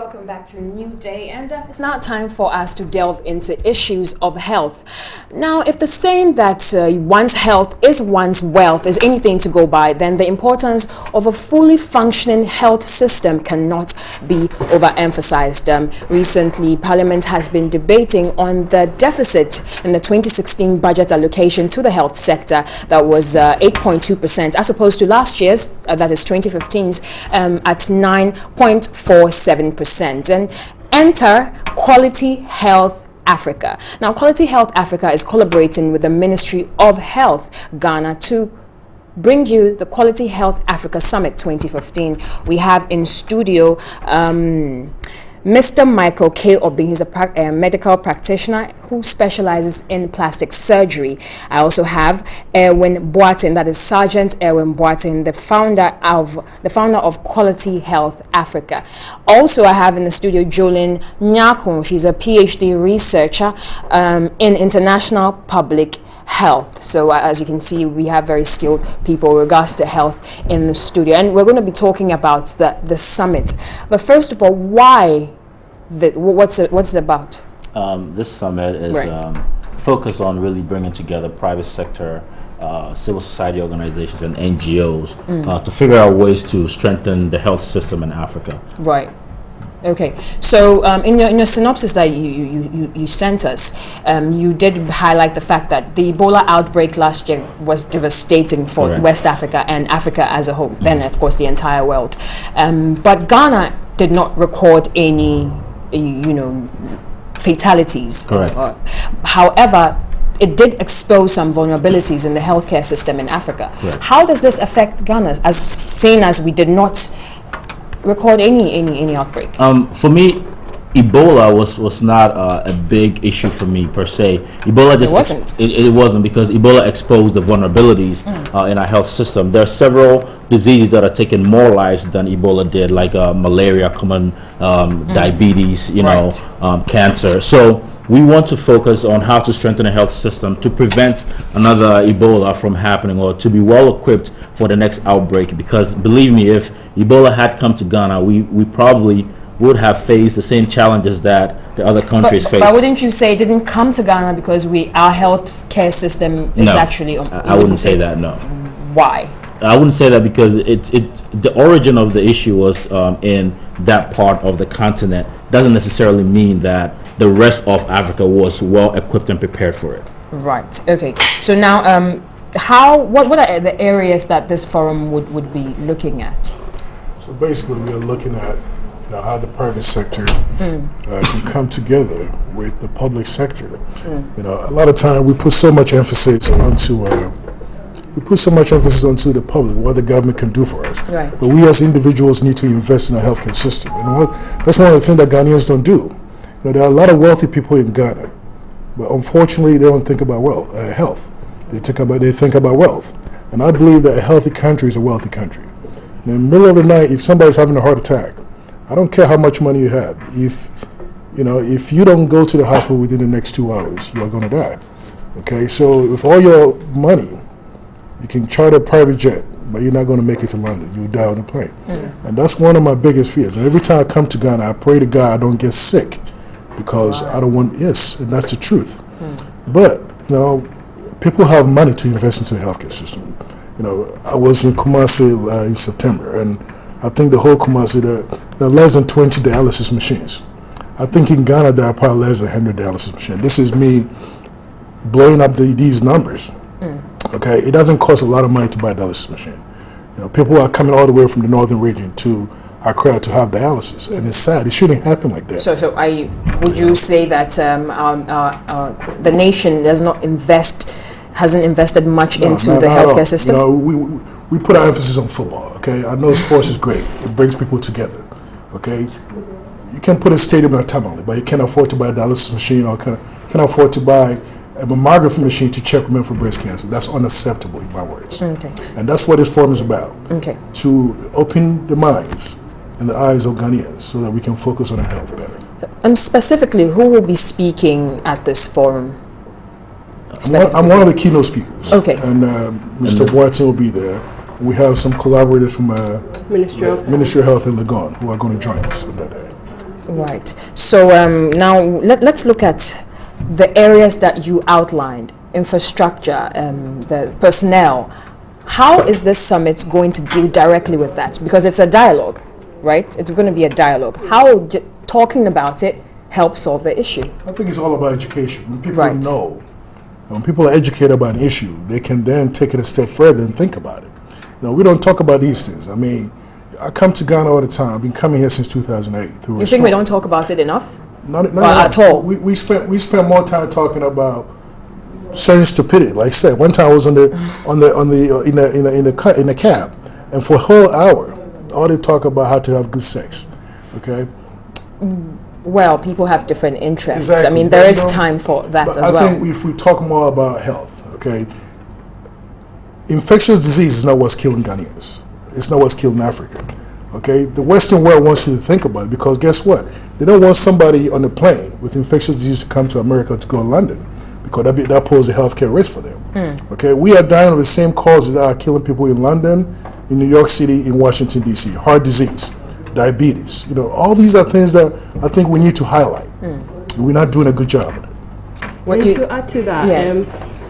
welcome back to New Day, and it's now time for us to delve into issues of health. Now, if the saying that one's health is one's wealth is anything to go by, then the importance of a fully functioning health system cannot be overemphasized. Recently, Parliament has been debating on the deficit in the 2016 budget allocation to the health sector that was 8.2% as opposed to last year's, that is 2015's, at 9.47%. And enter Quality Health Africa. Now, Quality Health Africa is collaborating with the Ministry of Health, Ghana, to bring you the Quality Health Africa Summit 2015. We have in studio Mr. Michael K. Obing. He's a medical practitioner who specializes in plastic surgery. I also have Erwin Boateng, that is Sergeant Erwin Boateng, the founder of Quality Health Africa. Also, I have in the studio Jolene Nyako. She's a PhD researcher in international public health. So as you can see, we have very skilled people with regards to health in the studio, and we're going to be talking about the summit. But first of all, why? What's it about? This summit is focused on really bringing together private sector, civil society organizations, and NGOs to figure out ways to strengthen the health system in Africa. Right. Okay, so in your synopsis that you sent us, you did highlight the fact that the Ebola outbreak last year was devastating for West Africa and Africa as a whole, then of course the entire world. But Ghana did not record any, fatalities. Correct. However, it did expose some vulnerabilities in the healthcare system in Africa. Correct. How does this affect Ghana, as seen as we did not record any outbreak? For me, Ebola was not a big issue for me per se. Ebola just it wasn't because Ebola exposed the vulnerabilities in our health system. There are several diseases that are taking more lives than Ebola did, like malaria, common diabetes, cancer. So we want to focus on how to strengthen the health system to prevent another Ebola from happening, or to be well equipped for the next outbreak. Because believe me, if Ebola had come to Ghana, we probably would have faced the same challenges that the other countries faced. But wouldn't you say it didn't come to Ghana because our health care system is actually... I wouldn't say that, no. Why? I wouldn't say that because the origin of the issue was in that part of the continent. Doesn't necessarily mean that the rest of Africa was well equipped and prepared for it. Right. Okay. So now, what are the areas that this forum would be looking at? So basically, we are looking at how the private sector can come together with the public sector. A lot of time we put so much emphasis onto the public, what the government can do for us. Right. But we as individuals need to invest in our healthcare system, and that's one of the things that Ghanaians don't do. There are a lot of wealthy people in Ghana, but unfortunately, they don't think about health. They think about wealth, and I believe that a healthy country is a wealthy country. In the middle of the night, if somebody's having a heart attack, I don't care how much money you have. If you don't go to the hospital within the next 2 hours, you are going to die. Okay, so with all your money, you can charter a private jet, but you're not going to make it to London. You'll die on the plane. And that's one of my biggest fears. And every time I come to Ghana, I pray to God I don't get sick, because I don't want, and that's the truth. But, people have money to invest into the healthcare system. I was in Kumasi in September, and I think the whole Kumasi, there are less than 20 dialysis machines. I think in Ghana there are probably less than 100 dialysis machines. This is me blowing up these numbers. Okay, it doesn't cost a lot of money to buy a dialysis machine. People are coming all the way from the northern region to Accra to have dialysis, and it's sad. It shouldn't happen like that. So would you say that the nation hasn't invested much into the healthcare system? We put our emphasis on football. Okay, I know sports is great. It brings people together. Okay, you can put a stadium in a Tamale, but you can't afford to buy a dialysis machine, or can't afford to buy a mammography machine to check women for breast cancer. That's unacceptable, in my words. Okay. And that's what this forum is about. Okay. To open the minds and the eyes of Ghanaians so that we can focus on our health better. And specifically, who will be speaking at this forum? I'm one of the keynote speakers. Okay. And Mr. Boateng will be there. We have some collaborators from Ministry of Health in Legon who are going to join us on that day. Right. So now let's look at the areas that you outlined: infrastructure, the personnel. How is this summit going to deal directly with that? Because it's a dialogue, right? It's going to be a dialogue. How talking about it helps solve the issue? I think it's all about education. When people Right. know, when people are educated about an issue, they can then take it a step further and think about it. We don't talk about these things. I mean, I come to Ghana all the time. I've been coming here since 2008. You think we don't talk about it enough? Not at all? We spent more time talking about certain stupidity. Like I said, one time I was in the cab, and for a whole hour, all they talk about how to have good sex. Okay. Well, people have different interests. Exactly. I mean, there is time for that as well. I think if we talk more about health, okay, infectious disease is not what's killing Ghanaians. It's not what's killing Africa. Okay, the Western world wants you to think about it because guess what? They don't want somebody on the plane with infectious disease to come to America to go to London because that poses a healthcare risk for them. Okay, we are dying of the same causes that are killing people in London, in New York City, in Washington D.C. Heart disease, diabetes. All these are things that I think we need to highlight. We're not doing a good job of it. To add to that,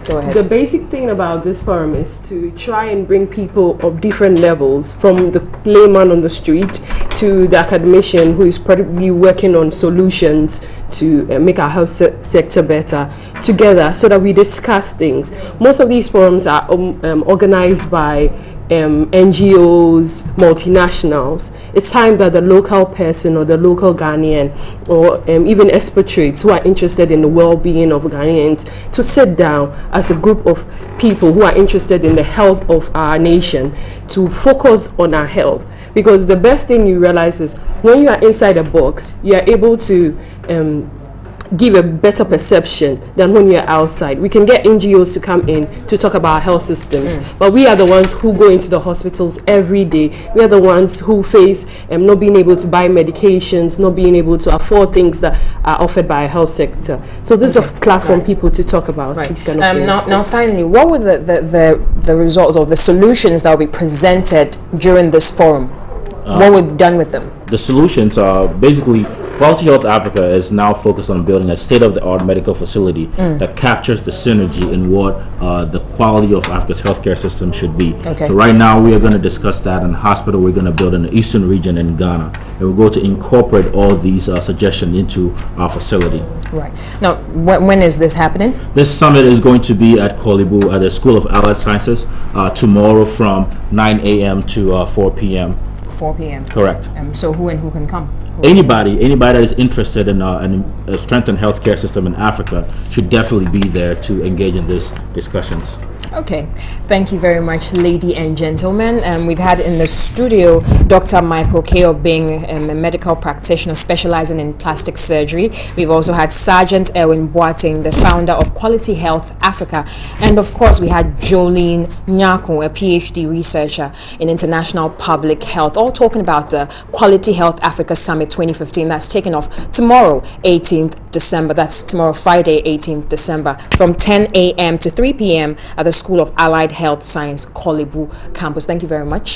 Go ahead. the basic thing about this forum is to try and bring people of different levels, from the layman on the street to the academician who is probably working on solutions to make our health sector better, together so that we discuss things. Most of these forums are organized by NGOs, multinationals. It's time that the local person or the local Ghanaian or even expatriates who are interested in the well-being of Ghanaians to sit down as a group of people who are interested in the health of our nation to focus on our health. Because the best thing you realize is when you are inside a box, you are able to give a better perception than when you're outside. We can get NGOs to come in to talk about our health systems, but we are the ones who go into the hospitals every day. We are the ones who face not being able to buy medications, not being able to afford things that are offered by a health sector. So this is a platform people to talk about these kind of things. Now, finally, what would the result or the solutions that will be presented during this forum? What would be done with them? The solutions are basically Quality Health Africa is now focused on building a state-of-the-art medical facility that captures the synergy in what the quality of Africa's healthcare system should be. Okay. So right now we are going to discuss that in the hospital we're going to build in the eastern region in Ghana. And we're going to incorporate all these suggestions into our facility. Right. Now, when is this happening? This summit is going to be at Kolibu at the School of Allied Sciences tomorrow from 9 a.m. to 4 p.m. 4 p.m. Correct. So who can come? Anybody that is interested in a strengthened healthcare system in Africa should definitely be there to engage in these discussions. Okay, thank you very much, ladies and gentlemen. We've had in the studio Dr. Michael K. being a medical practitioner specializing in plastic surgery. We've also had Sergeant Erwin Boateng, the founder of Quality Health Africa. And of course, we had Jolene Nyako, a PhD researcher in international public health, all talking about the Quality Health Africa Summit 2015 that's taking off tomorrow, 18th December. That's tomorrow, Friday, 18th December, from 10 a.m. to 3 p.m. at the School of Allied Health Science, Kolibu campus. Thank you very much.